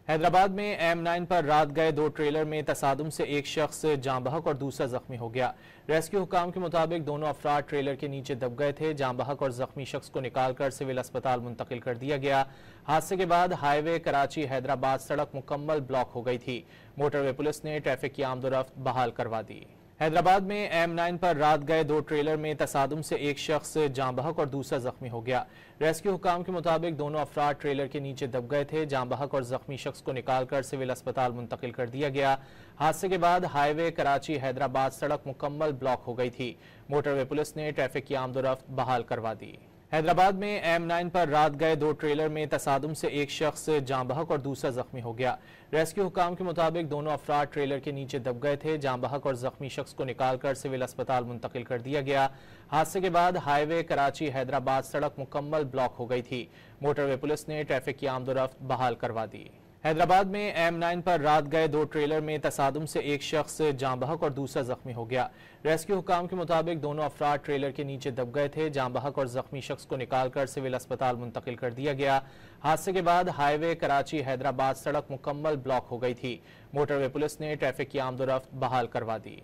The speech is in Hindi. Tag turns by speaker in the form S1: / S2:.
S1: हैदराबाद में M9 पर रात गए दो ट्रेलर में तसादुम से एक शख्स जाँ बहक और दूसरा जख्मी हो गया। रेस्क्यू हुकाम के मुताबिक दोनों अफराद ट्रेलर के नीचे दब गए थे। जाँ बहक और जख्मी शख्स को निकालकर सिविल अस्पताल मुंतकिल कर दिया गया। हादसे के बाद हाईवे कराची हैदराबाद सड़क मुकम्मल ब्लॉक हो गई थी। मोटरवे पुलिस ने ट्रैफिक की आमदोरफ्त बहाल करवा दी। हैदराबाद में M9 पर रात गए दो ट्रेलर में तसादुम से एक शख्स जाँ बहक और दूसरा जख्मी हो गया। रेस्क्यू हुकाम के मुताबिक दोनों अफराद ट्रेलर के नीचे दब गए थे। जाँ बहक और जख्मी शख्स को निकालकर सिविल अस्पताल मुंतकिल कर दिया गया। हादसे के बाद हाईवे कराची हैदराबाद सड़क मुकम्मल ब्लॉक हो गई थी। मोटरवे पुलिस ने ट्रैफिक की आमदोरफ्त बहाल करवा दी। हैदराबाद में M9 पर रात गए दो ट्रेलर में तसादुम से एक शख्स जाँ बहक और दूसरा जख्मी हो गया। रेस्क्यू हुकाम के मुताबिक दोनों अफराद ट्रेलर के नीचे दब गए थे। जाँ बहक और जख्मी शख्स को निकालकर सिविल अस्पताल मुंतकिल कर दिया गया। हादसे के बाद हाईवे कराची हैदराबाद सड़क मुकम्मल ब्लॉक हो गई थी। मोटरवे पुलिस ने ट्रैफिक की आमदोरफ्त बहाल करवा दी। हैदराबाद में M9 पर रात गए दो ट्रेलर में तसादुम से एक शख्स जाँ बहक और दूसरा जख्मी हो गया। रेस्क्यू हुकाम के मुताबिक दोनों अफराद ट्रेलर के नीचे दब गए थे। जाँ बहक और जख्मी शख्स को निकालकर सिविल अस्पताल मुंतकिल कर दिया गया। हादसे के बाद हाईवे कराची हैदराबाद सड़क मुकम्मल ब्लॉक हो गई थी। मोटरवे पुलिस ने ट्रैफिक की आमदोरफ्त बहाल करवा दी।